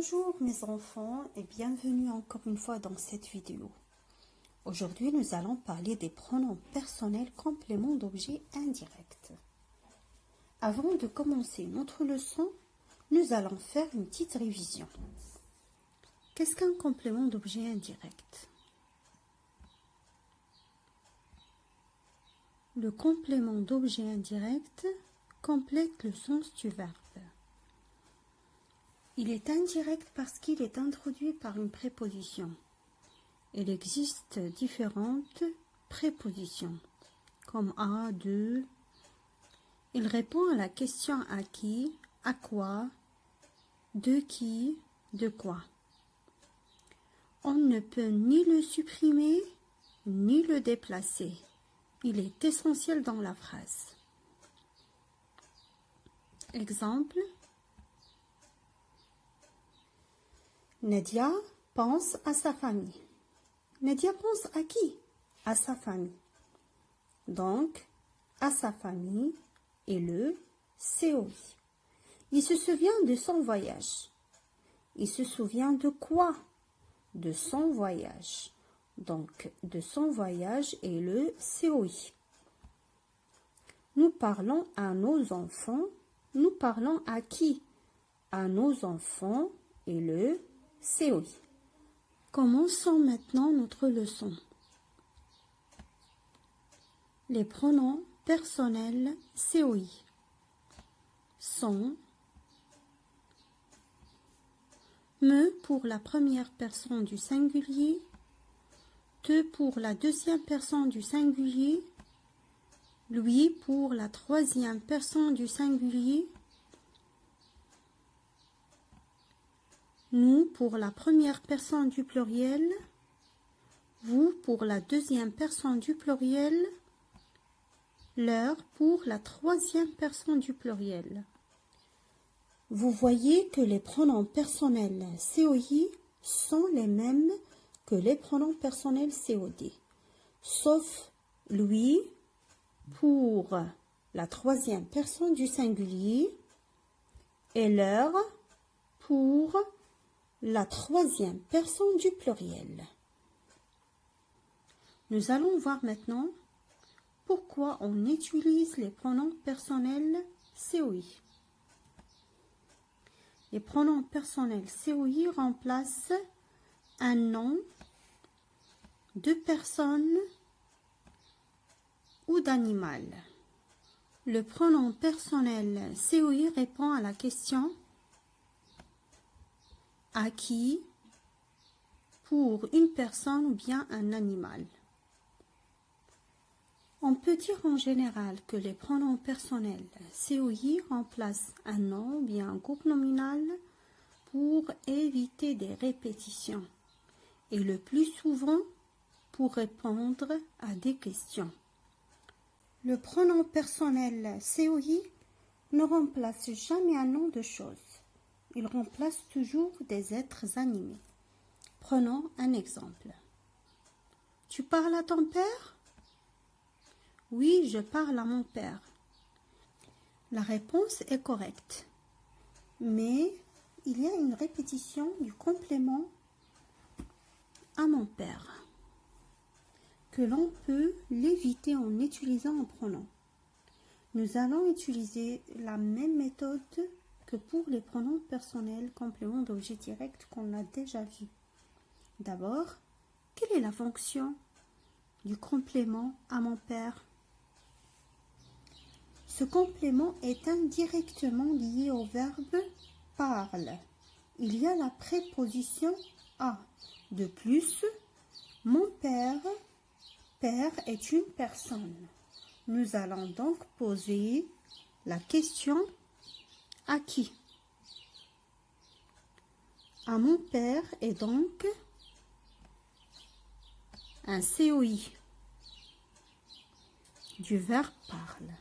Bonjour mes enfants et bienvenue encore une fois dans cette vidéo. Aujourd'hui nous allons parler des pronoms personnels compléments d'objets indirects. Avant de commencer notre leçon, nous allons faire une petite révision. Qu'est-ce qu'un complément d'objet indirect? Le complément d'objet indirect complète le sens du verbe. Il est indirect parce qu'il est introduit par une préposition. Il existe différentes prépositions, comme à, de. Il répond à la question à qui, à quoi, de qui, de quoi. On ne peut ni le supprimer, ni le déplacer. Il est essentiel dans la phrase. Exemple. Nadia pense à sa famille. Nadia pense à qui? À sa famille. Donc, à sa famille et le COI. Il se souvient de son voyage. Il se souvient de quoi? De son voyage. Donc, de son voyage et le COI. Nous parlons à nos enfants. Nous parlons à qui? À nos enfants et le COI. Commençons maintenant notre leçon. Les pronoms personnels COI sont me pour la première personne du singulier, te pour la deuxième personne du singulier, lui pour la troisième personne du singulier, nous pour la première personne du pluriel, vous pour la deuxième personne du pluriel, leur pour la troisième personne du pluriel. Vous voyez que les pronoms personnels COI sont les mêmes que les pronoms personnels COD, sauf lui pour la troisième personne du singulier et leur pour la troisième personne du pluriel. Nous allons voir maintenant pourquoi on utilise les pronoms personnels COI. Les pronoms personnels COI remplacent un nom de personne ou d'animal. Le pronom personnel COI répond à la question à qui, pour une personne ou bien un animal. On peut dire en général que les pronoms personnels COI remplacent un nom ou bien un groupe nominal pour éviter des répétitions et le plus souvent pour répondre à des questions. Le pronom personnel COI ne remplace jamais un nom de chose. Il remplace toujours des êtres animés. Prenons un exemple. Tu parles à ton père? Oui, je parle à mon père. La réponse est correcte. Mais il y a une répétition du complément à mon père que l'on peut l'éviter en utilisant un pronom. Nous allons utiliser la même méthode que pour les pronoms personnels compléments d'objet direct qu'on a déjà vu. D'abord, quelle est la fonction du complément à mon père? Ce complément est indirectement lié au verbe parle. Il y a la préposition à. De plus, mon père est une personne. Nous allons donc poser la question à qui? À mon père est donc un COI du verbe parle.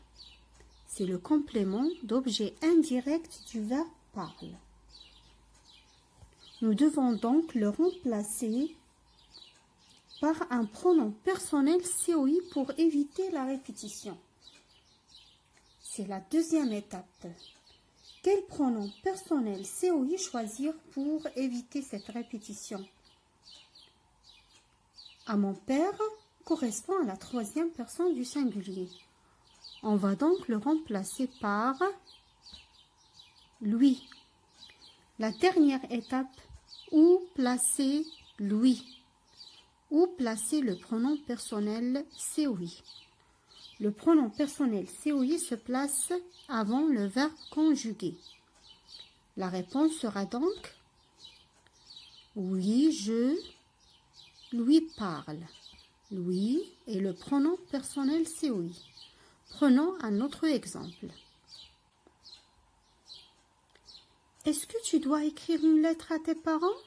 C'est le complément d'objet indirect du verbe parle. Nous devons donc le remplacer par un pronom personnel COI pour éviter la répétition. C'est la deuxième étape. Quel pronom personnel COI choisir pour éviter cette répétition? À mon père correspond à la troisième personne du singulier. On va donc le remplacer par lui. La dernière étape, où placer lui? Où placer le pronom personnel COI? Le pronom personnel COI se place avant le verbe conjugué. La réponse sera donc oui, je lui parle. Lui est le pronom personnel COI. Prenons un autre exemple. Est-ce que tu dois écrire une lettre à tes parents?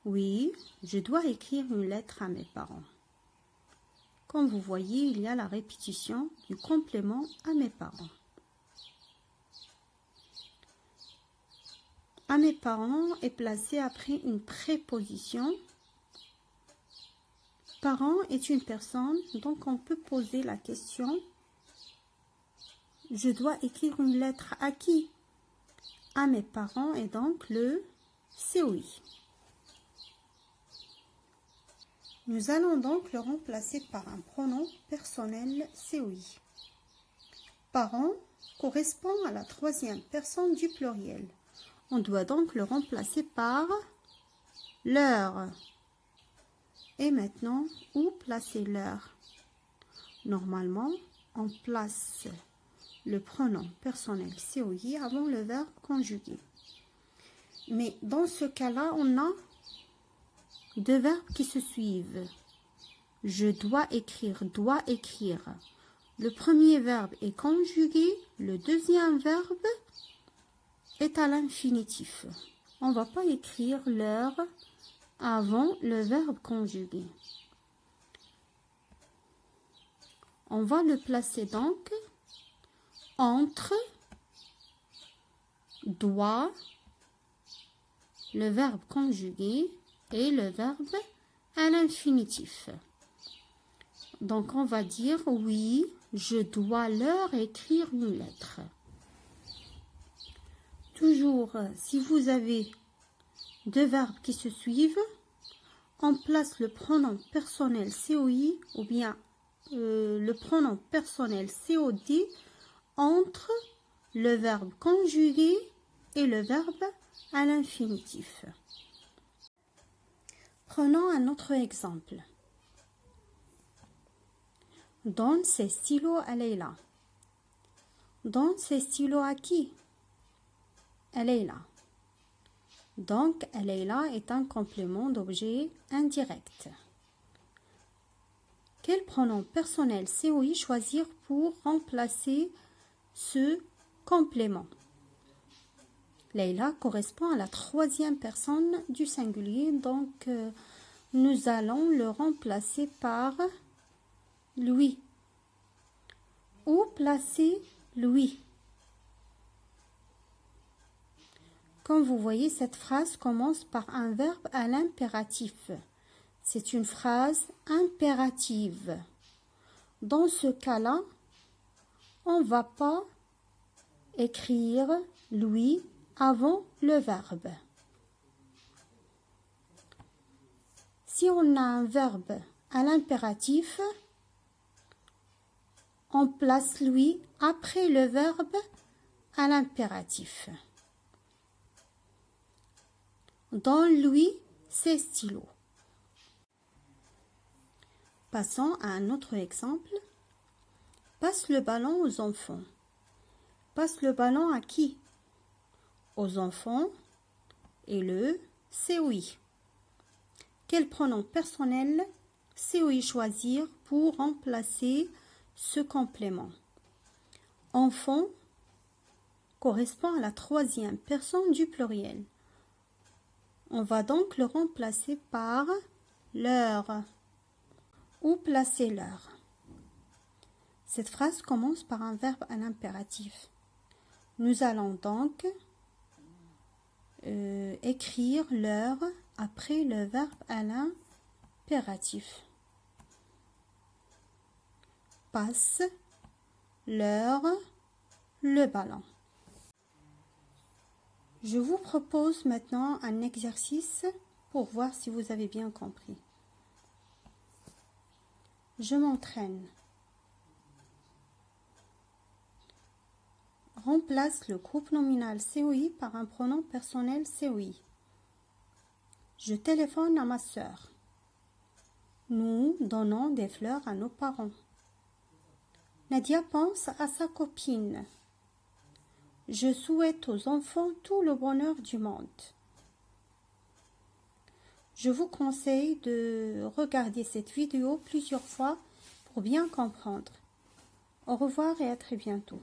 Oui, je dois écrire une lettre à mes parents. Comme vous voyez, il y a la répétition du complément à mes parents. À mes parents est placé après une préposition. Parent est une personne, donc on peut poser la question. Je dois écrire une lettre à qui? À mes parents et donc le COI. Nous allons donc le remplacer par un pronom personnel COI. Parent correspond à la troisième personne du pluriel. On doit donc le remplacer par leur. Et maintenant, où placer leur? Normalement, on place le pronom personnel COI avant le verbe conjugué. Mais dans ce cas-là, on a deux verbes qui se suivent. Je dois écrire, doit écrire. Le premier verbe est conjugué, le deuxième verbe est à l'infinitif. On ne va pas écrire leur avant le verbe conjugué. On va le placer donc entre doit, le verbe conjugué, et le verbe à l'infinitif. Donc, on va dire oui, je dois leur écrire une lettre. Toujours, si vous avez deux verbes qui se suivent, on place le pronom personnel COI ou bien le pronom personnel COD entre le verbe conjugué et le verbe à l'infinitif. Prenons un autre exemple. Donne ses stylos à Leïla. Donne ses stylos à qui? À Leïla. Donc, Leïla est un complément d'objet indirect. Quel pronom personnel COI choisir pour remplacer ce complément? Leïla correspond à la troisième personne du singulier, donc nous allons le remplacer par lui. Où placer lui? Comme vous voyez, cette phrase commence par un verbe à l'impératif. C'est une phrase impérative. Dans ce cas-là, on ne va pas écrire lui avant le verbe. Si on a un verbe à l'impératif, on place lui après le verbe à l'impératif. Donne-lui ses stylos. Passons à un autre exemple. Passe le ballon aux enfants. Passe le ballon à qui? Aux enfants et le COI. Quel pronom personnel COI choisir pour remplacer ce complément? Enfant correspond à la troisième personne du pluriel. On va donc le remplacer par leur. Où placer leur? Cette phrase commence par un verbe à l'impératif. Nous allons donc écrire leur après le verbe à l'impératif. Passe leur le ballon. Je vous propose maintenant un exercice pour voir si vous avez bien compris. Je m'entraîne. Remplace le groupe nominal COI par un pronom personnel COI. Je téléphone à ma sœur. Nous donnons des fleurs à nos parents. Nadia pense à sa copine. Je souhaite aux enfants tout le bonheur du monde. Je vous conseille de regarder cette vidéo plusieurs fois pour bien comprendre. Au revoir et à très bientôt.